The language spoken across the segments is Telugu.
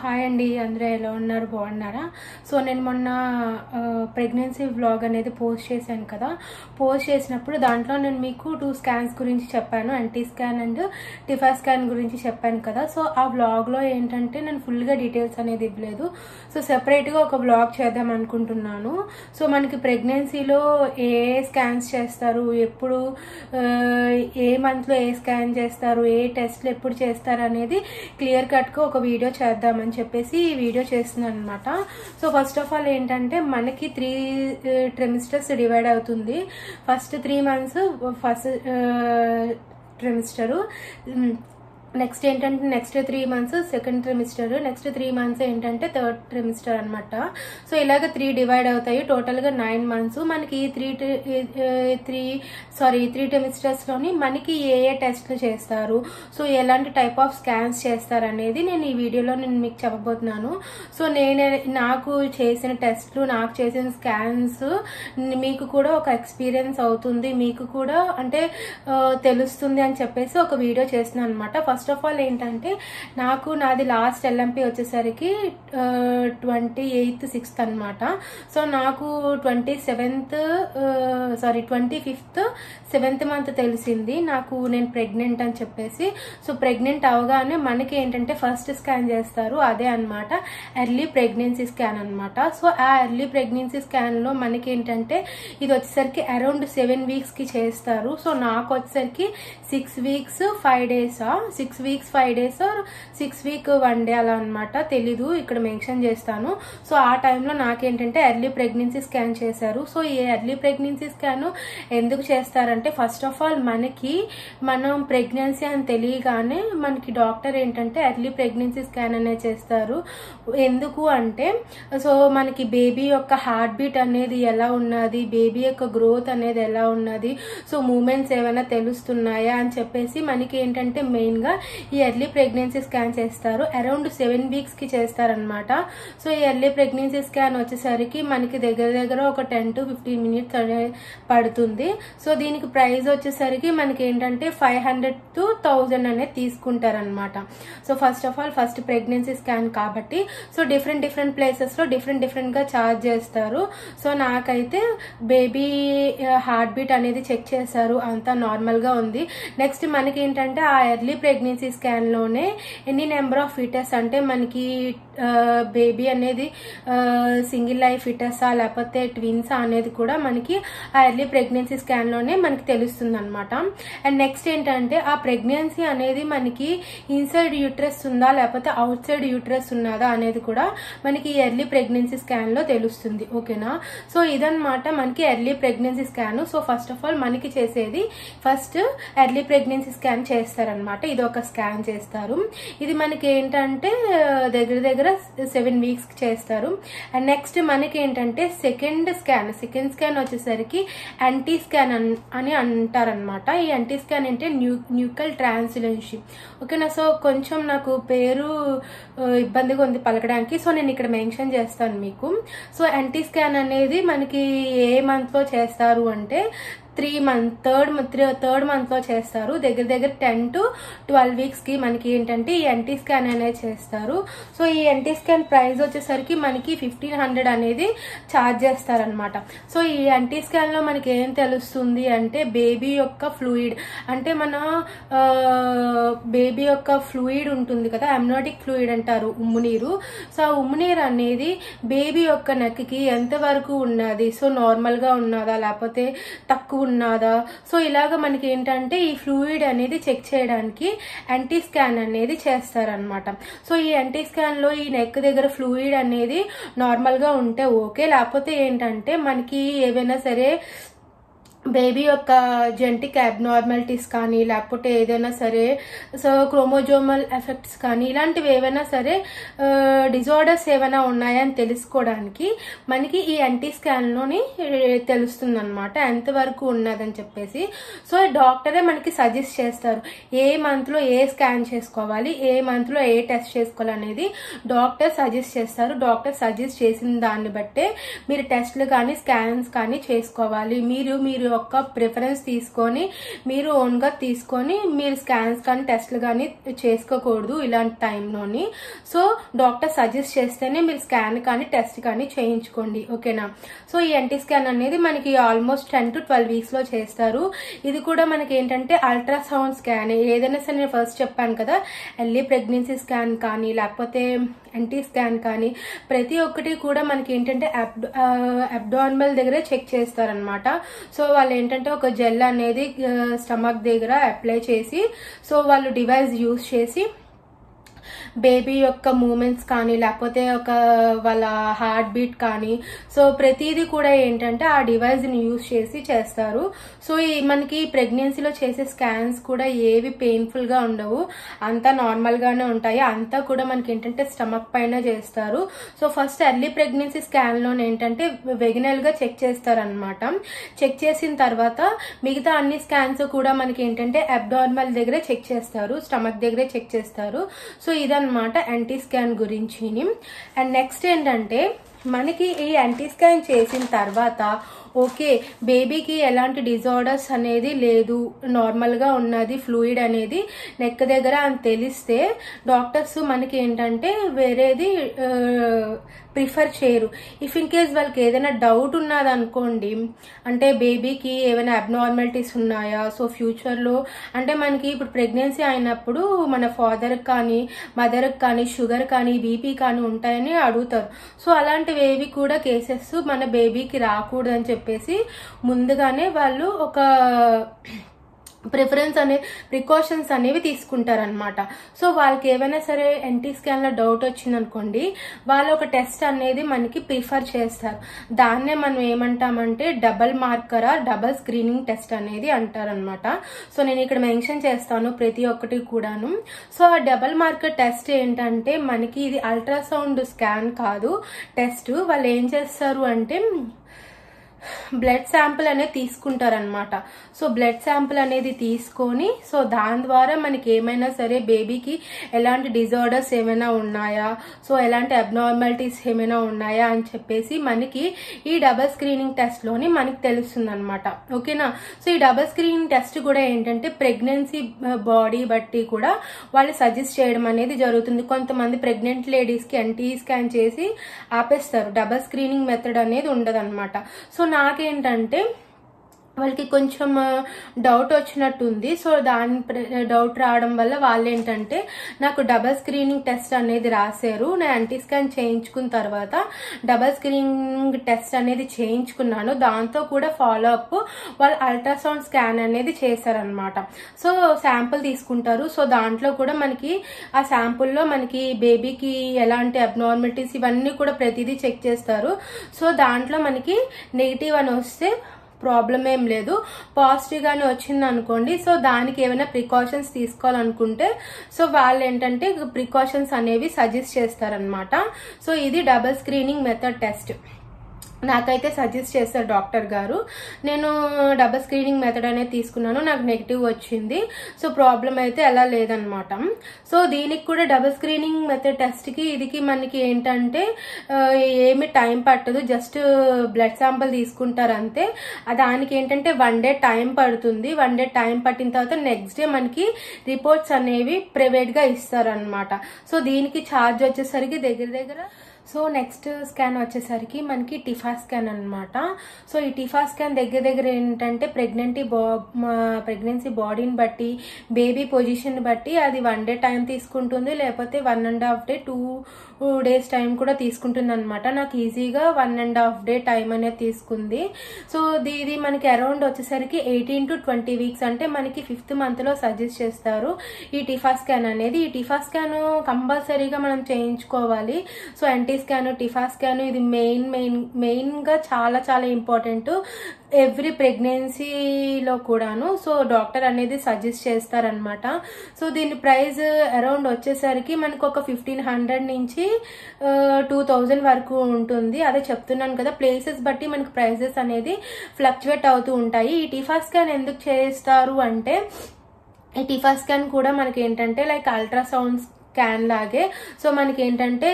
హాయ్ అండి, అందరూ ఎలా ఉన్నారు? బాగున్నారా? సో నేను మొన్న ప్రెగ్నెన్సీ వ్లాగ్ అనేది పోస్ట్ చేశాను కదా. పోస్ట్ చేసినప్పుడు దాంట్లో నేను మీకు 2 స్కాన్స్ గురించి చెప్పాను, NT scan and TIFFA scan గురించి చెప్పాను కదా. సో ఆ వ్లాగ్లో ఏంటంటే నేను ఫుల్గా డీటెయిల్స్ అనేది ఇవ్వలేదు. సో సెపరేట్గా ఒక వ్లాగ్ చేద్దాం అనుకుంటున్నాను. సో మనకి ప్రెగ్నెన్సీలో ఏ స్కాన్స్ చేస్తారు, ఎప్పుడు ఏ మంత్లో ఏ స్కాన్ చేస్తారు, ఏ టెస్ట్లు ఎప్పుడు చేస్తారు అనేది క్లియర్ కట్గా ఒక వీడియో చేద్దామని చెప్పేసి ఈ వీడియో చేస్తున్నాను అనమాట. సో ఫస్ట్ ఆఫ్ ఆల్ ఏంటంటే మనకి 3 ట్రిమిస్టర్స్ డివైడ్ అవుతుంది. ఫస్ట్ 3 months ఫస్ట్ ట్రిమిస్టరు, నెక్స్ట్ ఏంటంటే next 3 months second trimester, next 3 months ఏంటంటే థర్డ్ ట్రిమిస్టర్ అనమాట. సో ఇలాగ 3 డివైడ్ అవుతాయి. టోటల్గా 9 months. మనకి ఈ 3 ట్రిమిస్టర్స్లోని మనకి ఏ టెస్ట్లు చేస్తారు, సో ఎలాంటి టైప్ ఆఫ్ స్కాన్స్ చేస్తారు అనేది నేను ఈ వీడియోలో మీకు చెప్పబోతున్నాను. సో నాకు చేసిన టెస్ట్లు, నాకు చేసిన స్కాన్స్ మీకు కూడా ఒక ఎక్స్పీరియన్స్ అవుతుంది, మీకు కూడా అంటే తెలుస్తుంది అని చెప్పేసి ఒక వీడియో చేస్తున్నాను అనమాట. ఫస్ట్ ఆఫ్ ఆల్ ఏంటంటే నాది లాస్ట్ ఎల్ఎంపీ వచ్చేసరికి 28/6 అనమాట. సో నాకు 25th 7th month తెలిసింది నేను ప్రెగ్నెంట్ అని చెప్పేసి. సో ప్రెగ్నెంట్ అవగానే మనకి ఏంటంటే ఫస్ట్ స్కాన్ చేస్తారు, అదే అనమాట ఎర్లీ ప్రెగ్నెన్సీ స్కాన్ అనమాట. సో ఆ ఎర్లీ ప్రెగ్నెన్సీ స్కాన్ లో మనకి ఏంటంటే ఇది వచ్చేసరికి అరౌండ్ 7 weeks కి చేస్తారు. సో నాకు వచ్చేసరికి 6 weeks 5 days 6 weeks 5 days 6 week 1 day అలా అనమాట, తెలీదు, ఇక్కడ మెన్షన్ చేస్తాను. సో ఆ టైంలో నాకేంటంటే ఎర్లీ ప్రెగ్నెన్సీ స్కాన్ చేశారు. సో ఈ ఎర్లీ ప్రెగ్నెన్సీ స్కాన్ ఎందుకు చేస్తారంటే ఫస్ట్ ఆఫ్ ఆల్ మనం ప్రెగ్నెన్సీ అని తెలియగానే మనకి డాక్టర్ ఏంటంటే ఎర్లీ ప్రెగ్నెన్సీ స్కాన్ అనేది చేస్తారు. ఎందుకు అంటే సో మనకి బేబీ యొక్క హార్ట్ బీట్ అనేది ఎలా ఉన్నది, బేబీ యొక్క గ్రోత్ అనేది ఎలా ఉన్నది, సో మూమెంట్స్ ఏమైనా తెలుస్తున్నాయా అని చెప్పేసి మనకి ఏంటంటే మెయిన్ గా ఈ ఎర్లీ ప్రెగ్నెన్సీ స్కాన్ చేస్తారు. అరౌండ్ 7 weeks కి చేస్తారనమాట. సో ఈ ఎర్లీ ప్రెగ్నెన్సీ స్కాన్ వచ్చేసరికి మనకి దగ్గర ఒక 10 to 15 minutes పడుతుంది. సో దీనికి ప్రైస్ వచ్చేసరికి మనకి ఏంటంటే 500 to 1000 అనేది తీసుకుంటారనమాట. So first of all first pregnancy scan కాబట్టి సో డిఫరెంట్ ప్లేసెస్ లో డిఫరెంట్ గా ఛార్జ్ చేస్తారు. సో నాకైతే బేబీ హార్ట్ బీట్ అనేది చెక్ చేశారు, అంతా నార్మల్ గా ఉంది. నెక్స్ట్ మనకి ఏంటంటే ఆ ఎర్లీ ప్రెగ్నెన్సీ స్కాన్ లోనే ఎన్ని నెంబర్ ఆఫ్ ఫిటస్, అంటే మనకి బేబీ అనేది సింగిల్ లైఫ్ ఫిటసా లేకపోతే ట్విన్సా అనేది కూడా మనకి ఆ ఎర్లీ ప్రెగ్నెన్సీ స్కాన్ లోనే మనకి తెలుస్తుంది అనమాట. అండ్ నెక్స్ట్ ఏంటంటే ఆ ప్రెగ్నెన్సీ అనేది మనకి ఇన్సైడ్ యూట్రస్ ఉందా లేకపోతే అవుట్ సైడ్ యూట్రస్ ఉన్నదా అనేది కూడా మనకి ఎర్లీ ప్రెగ్నెన్సీ స్కాన్ లో తెలుస్తుంది. ఓకేనా? సో ఇదన్నమాట మనకి early pregnancy scan. So first of all మనకి చేసేది ఫస్ట్ ఎర్లీ ప్రెగ్నెన్సీ స్కాన్ చేస్తారనమాట. ఇది ఒక స్కాన్ చేస్తారు. ఇది మనకి ఏంటంటే దగ్గర 7 weeks కి చేస్తారు. అండ్ నెక్స్ట్ మనకి ఏంటంటే సెకండ్ స్కాన్ వచ్చేసరికి యాంటీ స్కాన్ అని అంటారనమాట. ఈ యాంటీ స్కాన్ అంటే న్యూకల్ ట్రాన్స్లేషన్. ఓకేనా? సో కొంచెం నాకు పేరు ఇబ్బందిగా ఉంది పలకడానికి, సో నేను ఇక్కడ మెన్షన్ చేస్తాను మీకు. సో యాంటీ స్కాన్ అనేది మనకి ఏ మంత్ లో చేస్తారు అంటే థర్డ్ మంత్ లో చేస్తారు. దగ్గర 10 to 12 weeks కి మనకి ఏంటంటే ఈ ఎన్టీ స్కాన్ అనేది చేస్తారు. సో ఈ ఎన్టీ స్కాన్ ప్రైస్ వచ్చేసరికి మనకి 1500 అనేది ఛార్జ్ చేస్తారనమాట. సో ఈ ఎన్టీ స్కాన్ లో మనకి ఏం తెలుస్తుంది అంటే బేబీ యొక్క ఫ్లూయిడ్, అంటే మన బేబీ యొక్క ఫ్లూయిడ్ ఉంటుంది కదా, అమ్నోటిక్ ఫ్లూయిడ్ అంటారు, ఉమ్మునీరు. సో ఆ ఉమ్మునీరు అనేది బేబీ యొక్క నెక్కి ఎంత వరకు ఉన్నది, సో నార్మల్ గా ఉన్నదా లేకపోతే తక్కువ ఉన్నదా, సో ఇలాగా మనకి ఏంటంటే ఈ ఫ్లూయిడ్ అనేది చెక్ చేయడానికి యాంటీ స్కాన్ అనేది చేస్తారనమాట. సో ఈ యాంటీ స్కాన్ లో ఈ నెక్ దగ్గర ఫ్లూయిడ్ అనేది నార్మల్ గా ఉంటే ఓకే, లేకపోతే ఏంటంటే మనకి ఏవైనా సరే బేబీ యొక్క జెనెటిక్ అబ్నార్మాలిటీస్ కానీ లేకపోతే ఏదైనా సరే సో క్రోమోజోమల్ ఎఫెక్ట్స్ కానీ ఇలాంటివి ఏవైనా సరే డిజార్డర్స్ ఏమైనా ఉన్నాయని తెలుసుకోవడానికి మనకి ఈ యాంటీ స్కాన్ లోని తెలుస్తుంది అనమాట ఎంతవరకు ఉన్నదని చెప్పేసి. సో డాక్టరే మనకి సజెస్ట్ చేస్తారు ఏ మంత్ లో ఏ స్కాన్ చేసుకోవాలి, ఏ మంత్ లో ఏ టెస్ట్ చేసుకోవాలి అనేది డాక్టర్ సజెస్ట్ చేస్తారు. డాక్టర్ సజెస్ట్ చేసిన దాన్ని బట్టే మీరు టెస్ట్లు కానీ స్కాన్స్ కానీ చేసుకోవాలి. మీరు ఒక్క ప్రిఫరెన్స్ తీసుకొని మీరు ఓన్గా తీసుకొని మీరు స్కాన్స్ కానీ టెస్ట్లు కానీ చేసుకోకూడదు ఇలాంటి టైంలోని. సో డాక్టర్ సజెస్ట్ చేస్తేనే మీరు స్కాన్ కానీ టెస్ట్ కానీ చేయించుకోండి, ఓకేనా. సో ఈ ఎన్టీ స్కాన్ అనేది మనకి ఆల్మోస్ట్ 10 to 12 వీక్స్లో చేస్తారు. ఇది కూడా మనకి ఏంటంటే అల్ట్రాసౌండ్ స్కాన్ ఏదైనా సరే, నేను ఫస్ట్ చెప్పాను కదా, ఎర్లీ ప్రెగ్నెన్సీ స్కాన్ కానీ లేకపోతే ఎన్టీ స్కాన్ కానీ ప్రతి ఒక్కటి కూడా మనకి ఏంటంటే అబ్డార్మల్ దగ్గర చెక్ చేస్తారనమాట. సో వాళ్ళు ఏంటంటే ఒక జెల్ అనేది స్టమక్ దగ్గర అప్లై చేసి, సో వాళ్ళు డివైస్ యూజ్ చేసి బేబీ యొక్క మూమెంట్స్ కానీ లేకపోతే ఒక వాళ్ళ హార్ట్ బీట్ కానీ సో ప్రతిదీ కూడా ఏంటంటే ఆ డివైస్ని యూజ్ చేసి చేస్తారు. సో మనకి ప్రెగ్నెన్సీలో చేసే స్కాన్స్ కూడా ఏవి పెయిన్ఫుల్గా ఉండవు, అంతా నార్మల్గానే ఉంటాయి. అంతా కూడా మనకి ఏంటంటే స్టమక్ పైన చేస్తారు. సో ఫస్ట్ ఎర్లీ ప్రెగ్నెన్సీ స్కాన్లో ఏంటంటే వెగినల్గా చెక్ చేస్తారనమాట. చెక్ చేసిన తర్వాత మిగతా అన్ని స్కాన్స్ కూడా మనకి ఏంటంటే అబ్డార్మల్ దగ్గరే చెక్ చేస్తారు, స్టమక్ దగ్గరే చెక్ చేస్తారు. సో ఇదన్నమాట ఎన్టీ స్కాన్ గురించి. అండ్ నెక్స్ట్ ఏంటంటే మనకి ఈ ఎన్టీ స్కాన్ చేసిన తర్వాత ఓకే బేబీకి ఎలాంటి డిజార్డర్స్ అనేది లేదు, నార్మల్గా ఉన్నది, ఫ్లూయిడ్ అనేది నెక్ దగ్గర అని తెలిస్తే డాక్టర్స్ మనకి ఏంటంటే వేరేది ప్రిఫర్ చేయరు. ఇఫ్ ఇన్ కేస్ వాళ్ళకి ఏదైనా డౌట్ ఉన్నది అనుకోండి, అంటే బేబీకి ఏమైనా అబ్నార్మాలిటీస్ ఉన్నాయా, సో ఫ్యూచర్లో అంటే మనకి ఇప్పుడు ప్రెగ్నెన్సీ అయినప్పుడు మన ఫాదర్కి కానీ మదర్కి కానీ షుగర్ కానీ బీపీ కానీ ఉంటాయని అడుగుతారు. సో అలాంటివి ఏవి కూడా కేసెస్ మన బేబీకి రాకూడదని చెప్పేసి ముందుగానే వాళ్ళు ఒక ప్రిఫరెన్స్ ప్రికాషన్స్ అనేవి తీసుకుంటారనమాట. సో వాళ్ళకి ఏమైనా సరే ఎన్టీ స్కాన్లో డౌట్ వచ్చిందనుకోండి, వాళ్ళు ఒక టెస్ట్ అనేది మనకి ప్రిఫర్ చేస్తారు. దాన్నే మనం ఏమంటామంటే double marker double screening test అనేది అంటారనమాట. సో నేను ఇక్కడ మెన్షన్ చేస్తాను ప్రతి ఒక్కటి కూడాను. సో ఆ డబల్ మార్కర్ టెస్ట్ ఏంటంటే మనకి ఇది అల్ట్రాసౌండ్ స్కాన్ కాదు టెస్ట్. వాళ్ళు ఏం చేస్తారు అంటే బ్లడ్ శాంపుల్ అనేది తీసుకుంటారనమాట. సో బ్లడ్ శాంపుల్ అనేది తీసుకొని సో దాని ద్వారా మనకి ఏమైనా సరే బేబీకి ఎలాంటి డిజార్డర్స్ ఏమైనా ఉన్నాయా, సో ఎలాంటి అబ్నార్మాలిటీస్ ఏమైనా ఉన్నాయా అని చెప్పేసి మనకి ఈ డబల్ స్క్రీనింగ్ టెస్ట్లోని మనకి తెలుస్తుంది అనమాట, ఓకేనా. సో ఈ డబల్ స్క్రీనింగ్ టెస్ట్ కూడా ఏంటంటే ప్రెగ్నెన్సీ బాడీ బట్టి కూడా వాళ్ళు సజెస్ట్ చేయడం అనేది జరుగుతుంది. కొంతమంది ప్రెగ్నెంట్ లేడీస్కి ఎన్టీ స్కాన్ చేసి ఆపేస్తారు, డబల్ స్క్రీనింగ్ మెథడ్ అనేది ఉండదన్నమాట. సో నాకేంటంటే వాళ్ళకి కొంచెం డౌట్ వచ్చినట్టుంది. సో దాని డౌట్ రావడం వల్ల వాళ్ళు ఏంటంటే నాకు డబల్ స్క్రీనింగ్ టెస్ట్ అనేది రాశారు. నేను ఎన్టీ స్కాన్ చేయించుకున్న తర్వాత డబల్ స్క్రీనింగ్ టెస్ట్ అనేది చేయించుకున్నాను. దాంతో కూడా ఫాలో అప్ వాళ్ళు అల్ట్రాసౌండ్ స్కాన్ అనేది చేశారనమాట. సో శాంపుల్ తీసుకుంటారు. సో దాంట్లో కూడా మనకి ఆ శాంపుల్లో మనకి బేబీకి ఎలాంటి అబ్నార్మాలిటీస్ ఇవన్నీ కూడా ప్రతిదీ చెక్ చేస్తారు. సో దాంట్లో మనకి నెగిటివ్ అని వస్తే ప్రాబ్లం ఏం లేదు, పాజిటివ్ గానే వచ్చింది అనుకోండి. సో దానికి ఏమైనా ప్రికాషన్స్ తీసుకోవాలనుకుంటే సో వాళ్ళు ఏంటంటే ప్రికాషన్స్ అనేవి సజెస్ట్ చేస్తారనమాట. సో ఇది డబల్ స్క్రీనింగ్ మెథడ్ టెస్ట్ నాకైతే సజెస్ట్ చేశారు డాక్టర్ గారు. నేను డబల్ స్క్రీనింగ్ మెథడ్ అనేది తీసుకున్నాను, నాకు నెగిటివ్ వచ్చింది. సో ప్రాబ్లం అయితే అలా లేదనమాట. సో దీనికి కూడా డబల్ స్క్రీనింగ్ మెథడ్ టెస్ట్కి ఇదికి మనకి ఏంటంటే ఏమి టైం పట్టదు, జస్ట్ బ్లడ్ శాంపుల్ తీసుకుంటారు అంతే. దానికి ఏంటంటే 1 day టైం పడుతుంది. 1 day టైం పట్టిన తర్వాత నెక్స్ట్ డే మనకి రిపోర్ట్స్ అనేవి ప్రైవేట్గా ఇస్తారనమాట. సో దీనికి ఛార్జ్ వచ్చేసరికి దగ్గర సో నెక్స్ట్ స్కాన్ వచ్చేసరికి మనకి టిఫా స్కాన్ అనమాట. సో ఈ టిఫా స్కాన్ దగ్గర ఏంటంటే ప్రెగ్నెన్సీ బాడీని బట్టి బేబీ పొజిషన్ బట్టి అది 1 day టైం తీసుకుంటుంది, లేకపోతే 1.5 day 2 days టైం కూడా తీసుకుంటుంది అనమాట. నాకు ఈజీగా 1.5 day టైం అనేది తీసుకుంది. సో ఇది మనకి అరౌండ్ వచ్చేసరికి 18 to 20 weeks అంటే మనకి 5th month లో సజెస్ట్ చేస్తారు ఈ టిఫా స్కాన్ అనేది. ఈ టిఫా స్కాన్ కంపల్సరీగా మనం చేయించుకోవాలి. So NT scan TIFFA scan ఇది మెయిన్ గా చాలా చాలా ఇంపార్టెంట్ ఎవ్రీ ప్రెగ్నెన్సీలో కూడాను. సో డాక్టర్ అనేది సజెస్ట్ చేస్తారనమాట. సో దీని ప్రైస్ అరౌండ్ వచ్చేసరికి మనకు ఒక 1500 నుంచి 2000 వరకు ఉంటుంది. అదే చెప్తున్నాను కదా, ప్లేసెస్ బట్టి మనకి ప్రైసెస్ అనేది ఫ్లక్చువేట్ అవుతూ ఉంటాయి. ఈ టిఫా స్కాన్ ఎందుకు చేస్తారు అంటే ఈ టిఫా స్కాన్ కూడా మనకి ఏంటంటే లైక్ అల్ట్రాసౌండ్ స్కాన్ లాగే. సో మనకి ఏంటంటే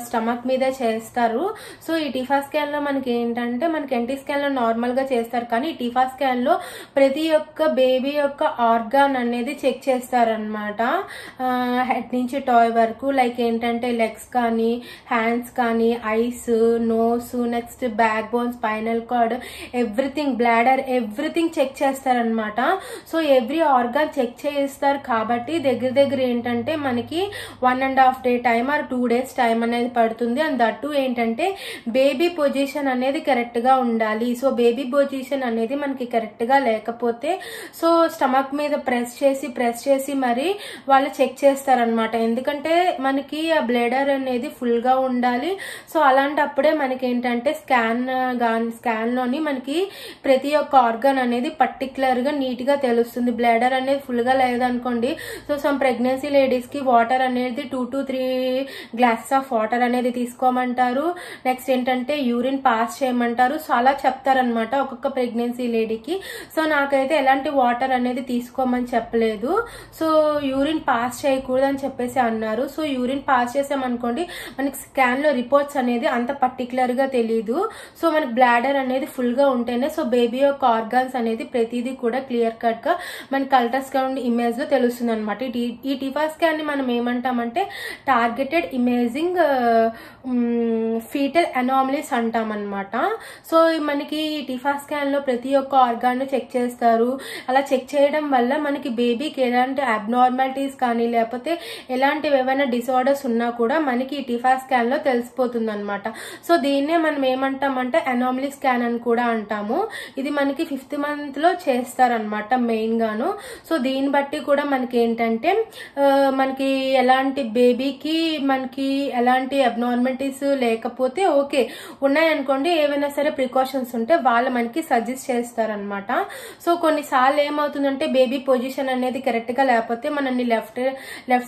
స్టమక్ మీద చేస్తారు. సో ఈ టీఫా స్కాన్ లో మనకి ఏంటంటే మనకి ఎన్టీ స్కాన్ లో నార్మల్ గా చేస్తారు, కానీ ఈ టీఫా స్కాన్ లో ప్రతి ఒక్క బేబీ యొక్క ఆర్గాన్ అనేది చెక్ చేస్తారనమాట. హెడ్ నుంచి టాయ్ వరకు, లైక్ ఏంటంటే లెగ్స్ కానీ, హ్యాండ్స్ కానీ, eyes, nose, next backbone, spinal cord, everything, bladder, everything check చేస్తారనమాట. సో ఎవ్రీ ఆర్గాన్ చెక్ చేస్తారు కాబట్టి దగ్గర దగ్గర ఏంటంటే మనకి 1.5 day time or 2 days time అనేది పడుతుంది. అండ్ దట్టు ఏంటంటే బేబీ పొజిషన్ అనేది కరెక్ట్ గా ఉండాలి. సో బేబీ పొజిషన్ అనేది మనకి కరెక్ట్ గా లేకపోతే సో స్టమక్ మీద ప్రెస్ చేసి మరి వాళ్ళు చెక్ చేస్తారనమాట. ఎందుకంటే మనకి ఆ బ్లడర్ అనేది ఫుల్ గా ఉండాలి. సో అలాంటప్పుడే మనకి ఏంటంటే స్కాన్ లోని మనకి ప్రతి ఒక్క ఆర్గాన్ అనేది పర్టికులర్ గా నీట్ గా తెలుస్తుంది. బ్లడర్ అనేది ఫుల్ గా లేదనుకోండి, సో సమ్ ప్రెగ్నెన్సీ లేడీస్ కి వాటర్ అనేది 2 to 3 glasses ఆఫ్ వాటర్ అనేది తీసుకోమంటారు. నెక్స్ట్ ఏంటంటే యూరిన్ పాస్ చేయమంటారు. సో అలా చెప్తారనమాట ఒక్కొక్క ప్రెగ్నెన్సీ లేడీకి. సో నాకైతే ఎలాంటి వాటర్ అనేది తీసుకోమని చెప్పలేదు. సో యూరిన్ పాస్ చేయకూడదు అని చెప్పేసి అన్నారు. సో యూరిన్ పాస్ చేసామనుకోండి మనకి స్కాన్ లో రిపోర్ట్స్ అనేది అంత పర్టికులర్ గా తెలీదు. సో మనకి బ్లాడర్ అనేది ఫుల్ గా ఉంటేనే సో బేబీ యొక్క ఆర్గాన్స్ అనేది ప్రతిదీ కూడా క్లియర్ కట్ గా మనకి అల్ట్రాసౌండ్ ఇమేజ్ లో తెలుస్తుంది అనమాట. ఈ టీఫా స్కాన్ ని మనం ఏమంటామంటే టార్గెటెడ్ ఇమేజింగ్ ఫీటల్ అనామలీస్ అంటాం అనమాట. సో మనకి ఈ టీఫా స్కాన్ లో ప్రతి ఒక్క ఆర్గాన్ ను చెక్ చేస్తారు. అలా చెక్ చేయడం వల్ల మనకి బేబీకి ఎలాంటి అబ్నార్మాలిటీస్ కానీ లేకపోతే ఎలాంటివి ఏమైనా డిసార్డర్స్ ఉన్నా కూడా మనకి ఈ టీఫా స్కాన్ లో తెలిసిపోతుంది అనమాట. సో దీన్నే మనం ఏమంటామంటే అనామలీ స్కాన్ అని కూడా అంటాము. ఇది మనకి 5th month లో చేస్తారనమాట మెయిన్ గాను. సో దీన్ని బట్టి కూడా మనకి ఏంటంటే మనకి ఎలాంటి బేబీకి మనకి ఎలాంటి అబ్నార్మాలిటీస్ లేకపోతే ఓకే ఉన్నాయనుకోండి, ఏవైనా సరే ప్రికాషన్స్ ఉంటే వాళ్ళు మనకి సజెస్ట్ చేస్తారనమాట. సో కొన్నిసార్లు ఏమవుతుందంటే బేబీ పొజిషన్ అనేది కరెక్ట్ గా లేకపోతే మనల్ని లెఫ్ట్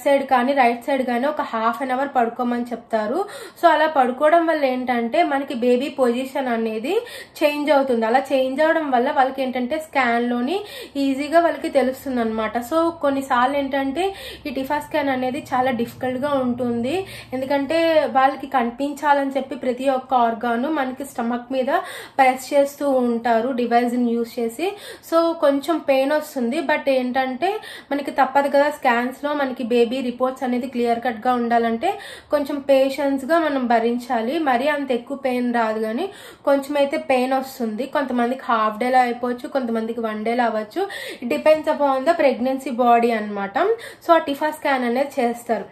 సైడ్ కానీ రైట్ సైడ్ కానీ ఒక 1/2 an hour పడుకోమని చెప్తారు. సో అలా పడుకోవడం వల్ల ఏంటంటే మనకి బేబీ పొజిషన్ అనేది చేంజ్ అవుతుంది. అలా చేంజ్ అవడం వల్ల వాళ్ళకి ఏంటంటే స్కాన్ లోని ఈజీగా వాళ్ళకి తెలుస్తుంది అనమాట. సో కొన్నిసార్లు ఏంటంటే ఈ టీఫా స్కాన్ అనేది చాలా డిఫికల్ట్ గా ఉంటుంది. ఎందుకంటే వాళ్ళకి కనిపించాలని చెప్పి ప్రతి ఒక్క ఆర్గాను మనకి స్టమక్ మీద ప్రెస్ చేస్తూ ఉంటారు డివైస్ ని యూజ్ చేసి. సో కొంచెం పెయిన్ వస్తుంది, బట్ ఏంటంటే మనకి తప్పదు కదా, స్కాన్స్ లో మనకి బేబీ రిపోర్ట్స్ అనేది క్లియర్ కట్ గా ఉండాలంటే కొంచెం పేషెన్స్ గా మనం భరించాలి. మరీ అంత ఎక్కువ పెయిన్ రాదు, కానీ కొంచెం అయితే పెయిన్ వస్తుంది. కొంతమందికి హాఫ్ డేలో అయిపోవచ్చు, కొంతమందికి 1 day అవ్వచ్చు. It depends upon the pregnancy body అనమాట. సో ఆ టీఫా స్కాన్ అనేది చేస్తారు.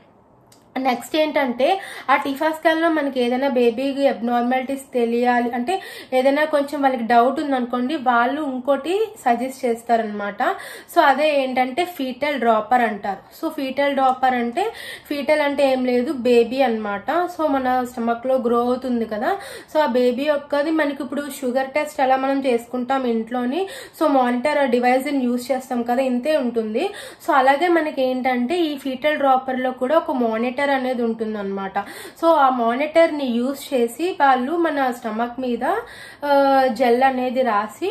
నెక్స్ట్ ఏంటంటే ఆ టీఫా స్కాన్ లో మనకి ఏదైనా బేబీకి అబ్నార్మాలిటీస్ తెలియాలి అంటే ఏదైనా కొంచెం వాళ్ళకి డౌట్ ఉందనుకోండి, వాళ్ళు ఇంకోటి సజెస్ట్ చేస్తారనమాట. సో అదే ఏంటంటే ఫీటల్ డ్రాపర్ అంటారు. సో ఫీటల్ డ్రాపర్ అంటే ఫీటల్ అంటే ఏం లేదు, బేబీ అనమాట. సో మన స్టమక్ లో గ్రో అవుతుంది కదా, సో ఆ బేబీ యొక్కది మనకి ఇప్పుడు షుగర్ టెస్ట్ ఎలా మనం చేసుకుంటాం ఇంట్లోని, సో మానిటర్ డివైస్ ని యూజ్ చేస్తాం కదా, ఇంతే ఉంటుంది. సో అలాగే మనకి ఏంటంటే ఈ ఫీటల్ డ్రాపర్ లో కూడా ఒక మానిటర్ అనేది ఉంటుంది అనమాట. సో ఆ మానిటర్ ని యూజ్ చేసి వాళ్ళు మన స్టమక్ మీద జెల్ అనేది రాసి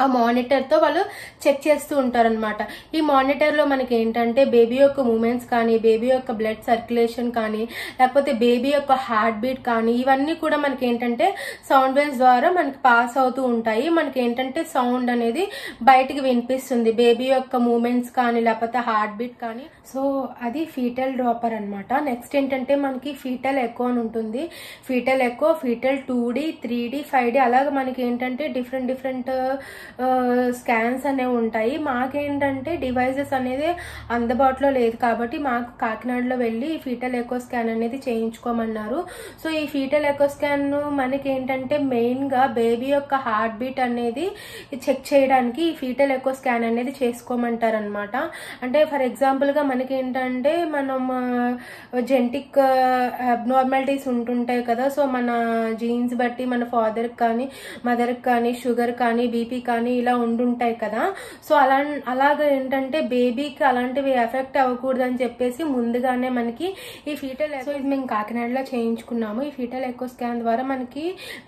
ఆ మానిటర్ తో వాళ్ళు చెక్ చేస్తూ ఉంటారనమాట. ఈ మానిటర్ లో మనకి ఏంటంటే బేబీ యొక్క మూమెంట్స్ కానీ, బేబీ యొక్క బ్లడ్ సర్క్యులేషన్ కానీ, లేకపోతే బేబీ యొక్క హార్ట్ బీట్ కానీ, ఇవన్నీ కూడా మనకి ఏంటంటే సౌండ్ వేవ్స్ ద్వారా మనకి పాస్ అవుతూ ఉంటాయి. మనకి ఏంటంటే సౌండ్ అనేది బయటికి వినిపిస్తుంది, బేబీ యొక్క మూమెంట్స్ కానీ లేకపోతే హార్ట్ బీట్ కానీ. సో అది ఫీటల్ డ్రాపర్ అనమాట. నెక్స్ట్ ఏంటంటే మనకి ఫీటల్ ఎకో అని ఉంటుంది. Foetal echo, foetal 2D, 3D, 5D అలాగే మనకి ఏంటంటే డిఫరెంట్ స్కాన్స్ అనేవి ఉంటాయి. మాకేంటంటే డివైజెస్ అనేది అందుబాటులో లేదు కాబట్టి మాకు కాకినాడలో వెళ్ళి ఫీటల్ ఎకో స్కాన్ అనేది చేయించుకోమన్నారు. సో ఈ ఫీటల్ ఎకో స్కాన్ మనకి ఏంటంటే మెయిన్ గా బేబీ యొక్క హార్ట్ బీట్ అనేది చెక్ చేయడానికి ఈ ఫీటల్ ఎకో స్కాన్ అనేది చేసుకోమంటారు అనమాట. అంటే ఫర్ ఎగ్జాంపుల్ గా మనకి ఏంటంటే మనం జెనెటిక్ అబ్నార్మాలిటీస్ ఉంటుంటాయి కదా, సో మన జీన్స్ బట్టి మన ఫాదర్ కి కానీ మదర్ కి కానీ షుగర్ కానీ బీపీ కానీ కానీ ఇలా ఉండుంటాయి కదా. సో అలాగా ఏంటంటే బేబీకి అలాంటివి ఎఫెక్ట్ అవ్వకూడదు అని చెప్పేసి ముందుగానే మనకి ఈ ఫీటల్ సో ఇది మేము కాకినాడలో చేయించుకున్నాము. ఈ ఫీటల్ ఎకో స్కాన్ ద్వారా మనకి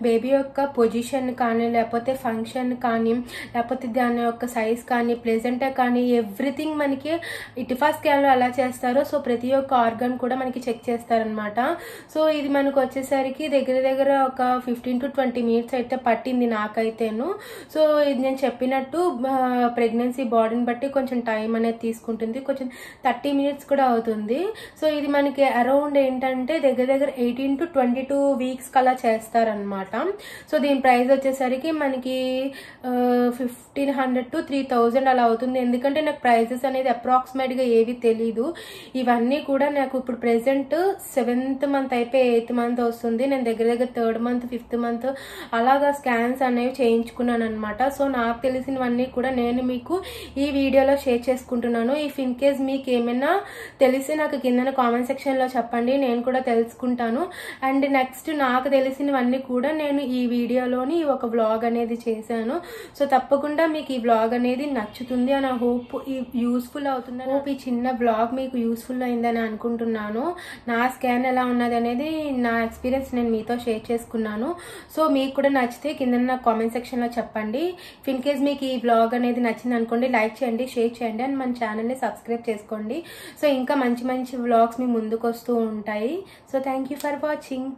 బేబీ యొక్క పొజిషన్ కానీ లేకపోతే ఫంక్షన్ కానీ లేకపోతే దాని యొక్క సైజ్ కానీ ప్లెజెంట్ కానీ ఎవ్రీథింగ్ మనకి ఇటిఫా స్కాన్ లో ఎలా చేస్తారో సో ప్రతి ఒక్క ఆర్గన్ కూడా మనకి చెక్ చేస్తారనమాట. సో ఇది మనకు వచ్చేసరికి దగ్గర ఒక 15 to 20 minutes అయితే పట్టింది నాకైతేను. సో ఇది నేను చెప్పినట్టు ప్రెగ్నెన్సీ బాడీని బట్టి కొంచెం టైం అనేది తీసుకుంటుంది, కొంచెం 30 minutes కూడా అవుతుంది. సో ఇది మనకి అరౌండ్ ఏంటంటే దగ్గర 18 to 22 weeks కలా చేస్తారనమాట. సో దీని ప్రైస్ వచ్చేసరికి మనకి 1500 to 3000 అలా అవుతుంది. ఎందుకంటే నాకు ప్రైజెస్ అనేది అప్రాక్సిమేట్ గా ఏవి తెలీదు. ఇవన్నీ కూడా నాకు ఇప్పుడు ప్రెసెంట్ 7th month అయిపోయి 8th month వస్తుంది. నేను దగ్గర 3rd month 5th month అలాగా స్కాన్స్ అనేవి చేయించుకున్నాను అనమాట. సో నాకు తెలిసినవన్నీ కూడా నేను మీకు ఈ వీడియోలో షేర్ చేసుకుంటున్నాను. ఇఫ్ ఇన్ కేస్ మీకు ఏమైనా తెలిసి నాకు కింద కామెంట్ సెక్షన్ లో చెప్పండి, నేను కూడా తెలుసుకుంటాను. అండ్ నెక్స్ట్ నాకు తెలిసినవన్నీ కూడా నేను ఈ వీడియోలోని ఒక వ్లాగ్ అనేది చేశాను. సో తప్పకుండా మీకు ఈ వ్లాగ్ అనేది నచ్చుతుంది అని హోప్, యూస్ఫుల్ అవుతుంది. హోప్ ఈ చిన్న వ్లాగ్ మీకు యూస్ఫుల్ అయిందని అనుకుంటున్నాను. నా స్కాన్ ఎలా ఉన్నది అనేది నా ఎక్స్పీరియన్స్ నేను మీతో షేర్ చేసుకున్నాను. సో మీకు కూడా నచ్చితే కింద నా కామెంట్ సెక్షన్ లో చెప్పండి. ఇన్ కేస్ మీకు ఈ వ్లాగ్ అనేది నచ్చింది అనుకోండి, లైక్ చేయండి, షేర్ చేయండి అండ్ మన ఛానల్ ని సబ్స్క్రైబ్ చేసుకోండి. సో ఇంకా మంచి మంచి వ్లాగ్స్ మీ ముందుకు వస్తూ ఉంటాయి. So thank you for watching.